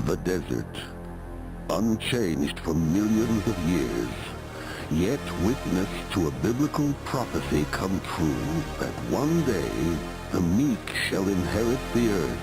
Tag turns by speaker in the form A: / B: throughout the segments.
A: the desert, unchanged for millions of years, yet witness to a biblical prophecy come true that one day the meek shall inherit the earth.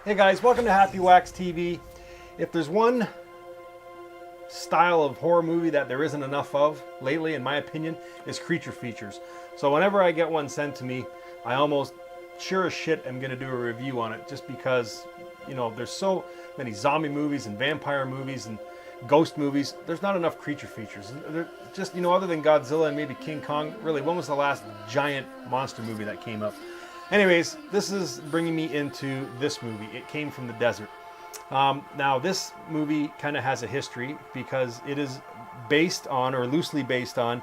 B: Hey guys, welcome to Happywax TV. If there's one style of horror movie that there isn't enough of lately, in my opinion, is creature features. So whenever I get one sent to me, I almost sure as shit am gonna do a review on it, just because, you know, there's so many zombie movies and vampire movies and ghost movies. There's not enough creature features. They're just, you know, other than Godzilla and maybe King Kong, really, when was the last giant monster movie that came up? Anyways, this is bringing me into this movie. It came from the desert. Now, this movie kind of has a history because it is based on, or loosely based on,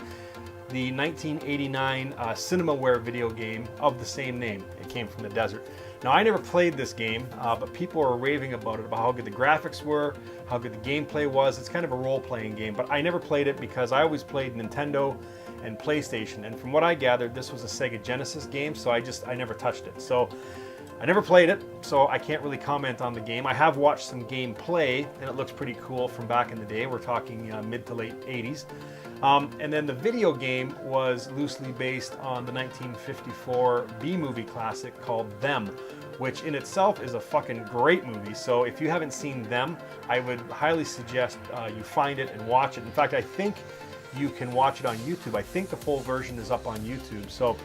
B: the 1989 Cinemaware video game of the same name. It came from the desert. Now, I never played this game, but people are raving about it, about how good the graphics were, how good the gameplay was. It's kind of a role-playing game, but I never played it because I always played Nintendo and PlayStation, and from what I gathered, this was a Sega Genesis game, so I never touched it. So I never played it, so I can't really comment on the game. I have watched some gameplay, and it looks pretty cool from back in the day. We're talking mid to late 80s. And then the video game was loosely based on the 1954 B-movie classic called Them, which in itself is a fucking great movie. So if you haven't seen Them, I would highly suggest you find it and watch it. In fact, I think you can watch it on YouTube. I think the full version is up on YouTube. So,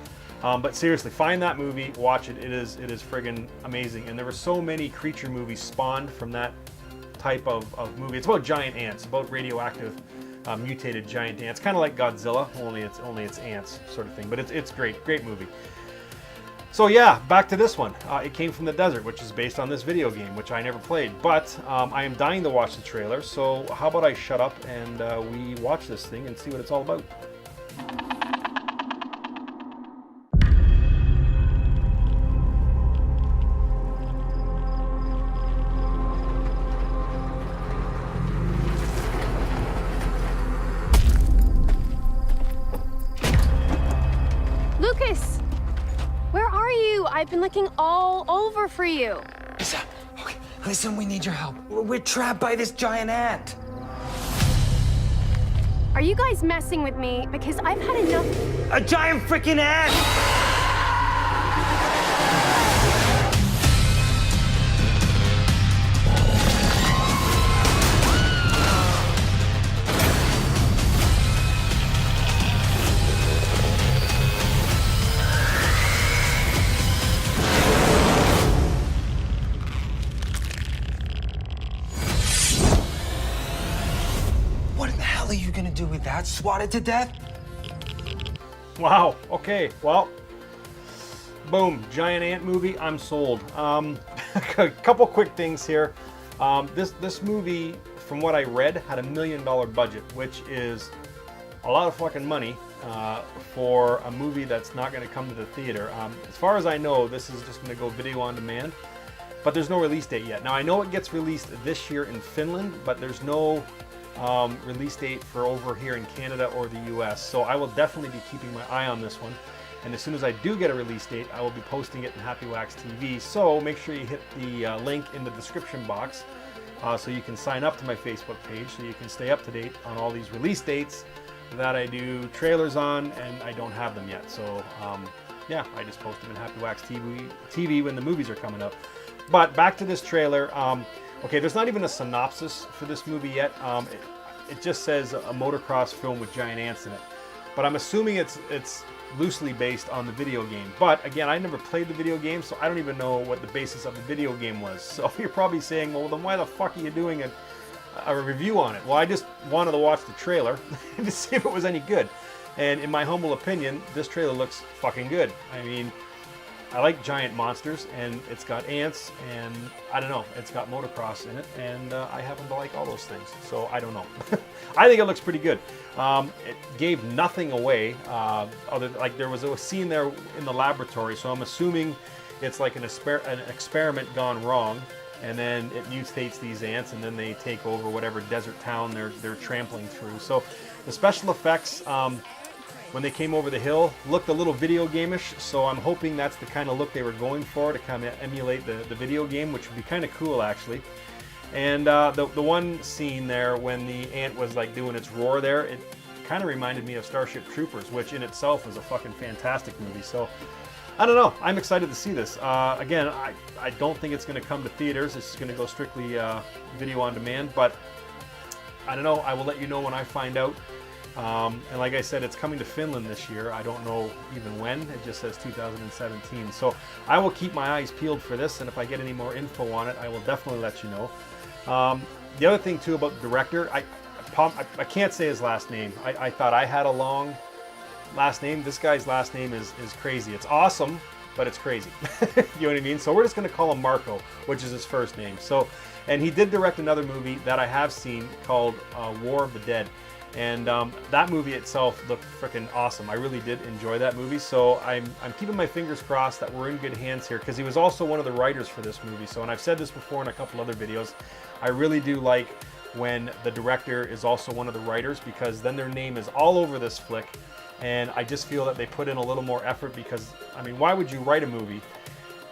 B: but seriously, find that movie, watch it. It is friggin' amazing. And there were so many creature movies spawned from that type of movie. It's about giant ants, about radioactive mutated giant ants, kind of like Godzilla, only it's ants sort of thing. But it's great movie. So yeah, back to this one. It came from the desert, which is based on this video game, which I never played. But I am dying to watch the trailer, so how about I shut up and we watch this thing and see what it's all about.
C: Lucas! Where are you? I've been looking all over for you.
D: Lisa, okay, listen, we need your help. We're trapped by this giant ant.
C: Are you guys messing with me? Because I've had enough.
D: A giant freaking ant! What in the hell are you gonna do with that? Swat it to death?
B: Wow, okay, well, boom, giant ant movie, I'm sold. A couple quick things here. This movie, from what I read, had $1 million budget, which is a lot of fucking money for a movie that's not going to come to the theater. As far as I know, this is just going to go video on demand, but there's no release date yet. Now, I know it gets released this year in Finland, but there's no release date for over here in Canada or the US. So I will definitely be keeping my eye on this one. And as soon as I do get a release date, I will be posting it in Happywax TV. So make sure you hit the link in the description box so you can sign up to my Facebook page so you can stay up to date on all these release dates that I do trailers on, and I don't have them yet. So yeah, I just post them in Happywax TV when the movies are coming up. But back to this trailer. Okay, there's not even a synopsis for this movie yet. It just says a motocross film with giant ants in it. But I'm assuming it's loosely based on the video game. But again, I never played the video game, so I don't even know what the basis of the video game was. So you're probably saying, well, then why the fuck are you doing a review on it? Well, I just wanted to watch the trailer to see if it was any good. And in my humble opinion, this trailer looks fucking good. I mean, I like giant monsters, and it's got ants, and I don't know, it's got motocross in it, and I happen to like all those things, so I don't know. I think it looks pretty good. It gave nothing away, other like there was a scene there in the laboratory, so I'm assuming it's like an experiment gone wrong, and then it mutates these ants, and then they take over whatever desert town they're trampling through. So the special effects, when they came over the hill, looked a little video game-ish, so I'm hoping that's the kind of look they were going for, to kind of emulate the video game, which would be kind of cool actually. And the one scene there when the ant was like doing its roar there, it kind of reminded me of Starship Troopers, which in itself is a fucking fantastic movie. So I don't know, I'm excited to see this. Again, I don't think it's going to come to theaters. It's going to go strictly video on demand, but I don't know, I will let you know when I find out. And like I said, it's coming to Finland this year. I don't know even when. It just says 2017. So I will keep my eyes peeled for this, and if I get any more info on it, I will definitely let you know. The other thing too about the director, I can't say his last name. I thought I had a long last name. This guy's last name is crazy. It's awesome, but it's crazy. You know what I mean? So we're just going to call him Marco, which is his first name. So, and he did direct another movie that I have seen called War of the Dead. And that movie itself looked freaking awesome. I really did enjoy that movie. So I'm keeping my fingers crossed that we're in good hands here, because he was also one of the writers for this movie. So, and I've said this before in a couple other videos, I really do like when the director is also one of the writers, because then their name is all over this flick. And I just feel that they put in a little more effort, because, I mean, why would you write a movie,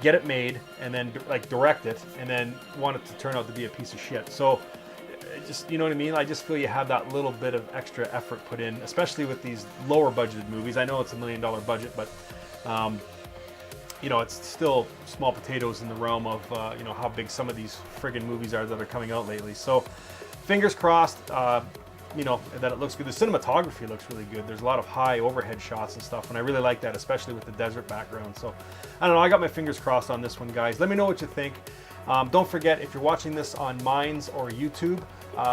B: get it made, and then like direct it, and then want it to turn out to be a piece of shit? So just, you know what I mean? I just feel you have that little bit of extra effort put in, especially with these lower budgeted movies. I know it's $1 million budget, but you know, it's still small potatoes in the realm of you know, how big some of these friggin' movies are that are coming out lately. So fingers crossed, you know, that it looks good. The cinematography looks really good. There's a lot of high overhead shots and stuff, and I really like that, especially with the desert background. So I don't know, I got my fingers crossed on this one, guys. Let me know what you think. Don't forget, if you're watching this on Minds or YouTube,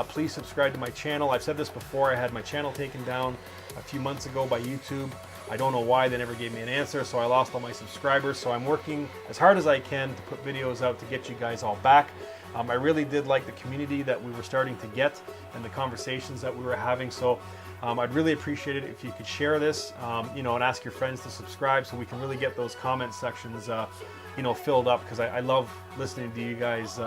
B: please subscribe to my channel. I've said this before, I had my channel taken down a few months ago by YouTube. I don't know why, they never gave me an answer, so I lost all my subscribers. So I'm working as hard as I can to put videos out to get you guys all back. I really did like the community that we were starting to get and the conversations that we were having. So I'd really appreciate it if you could share this, you know, and ask your friends to subscribe, so we can really get those comment sections, you know, filled up, because I love listening to you guys,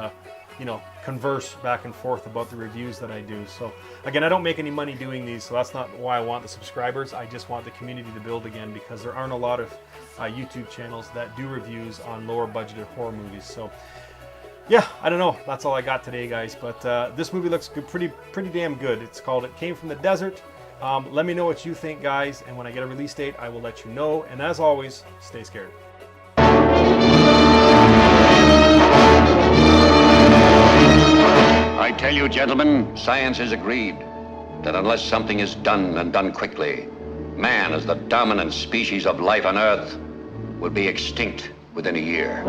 B: you know, converse back and forth about the reviews that I do. So again, I don't make any money doing these, so that's not why I want the subscribers. I just want the community to build again, because there aren't a lot of YouTube channels that do reviews on lower budgeted horror movies. So yeah, I don't know, that's all I got today, guys, but this movie looks good, pretty damn good. It's called It Came from the Desert. Let me know what you think, guys, and when I get a release date, I will let you know. And as always, stay scared.
E: I tell you, gentlemen, science has agreed that unless something is done, and done quickly, man, as the dominant species of life on Earth, will be extinct within a year.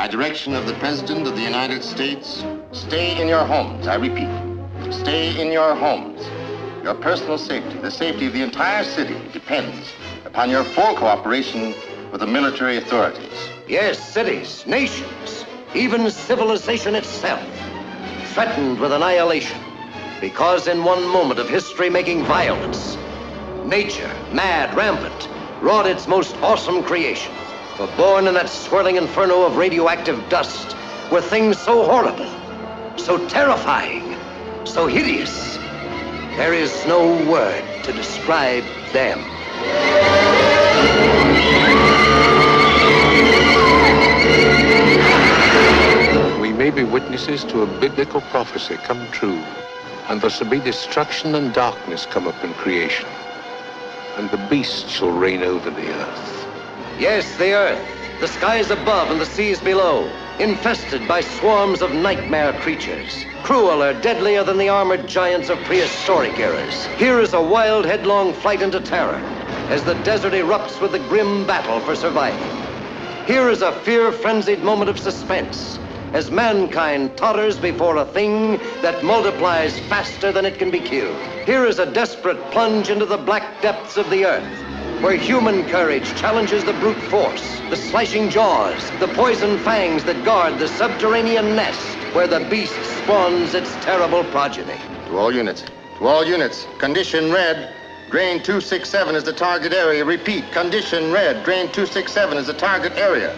E: Direction of the President of the United States, stay in your homes. I repeat, stay in your homes. Your personal safety, the safety of the entire city, depends upon your full cooperation with the military authorities. Yes, cities, nations, even civilization itself, threatened with annihilation, because in one moment of history-making violence, nature, mad, rampant, wrought its most awesome creation. For born in that swirling inferno of radioactive dust were things so horrible, so terrifying, so hideous. There is no word to describe them.
F: We may be witnesses to a biblical prophecy come true, and there shall be destruction and darkness come up in creation, and the beast shall reign over the earth.
G: Yes, the Earth, the skies above and the seas below, infested by swarms of nightmare creatures, crueler, deadlier than the armored giants of prehistoric eras. Here is a wild, headlong flight into terror as the desert erupts with the grim battle for survival. Here is a fear-frenzied moment of suspense as mankind totters before a thing that multiplies faster than it can be killed. Here is a desperate plunge into the black depths of the Earth, where human courage challenges the brute force, the slashing jaws, the poison fangs that guard the subterranean nest where the beast spawns its terrible progeny.
E: To all units, condition red. Drain 267 is the target area. Repeat, condition red. Drain 267 is the target area.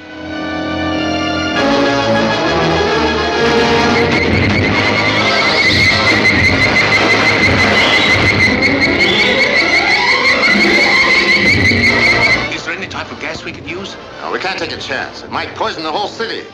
F: Is there any type of gas we could use?
E: No, we can't take a chance. It might poison the whole city.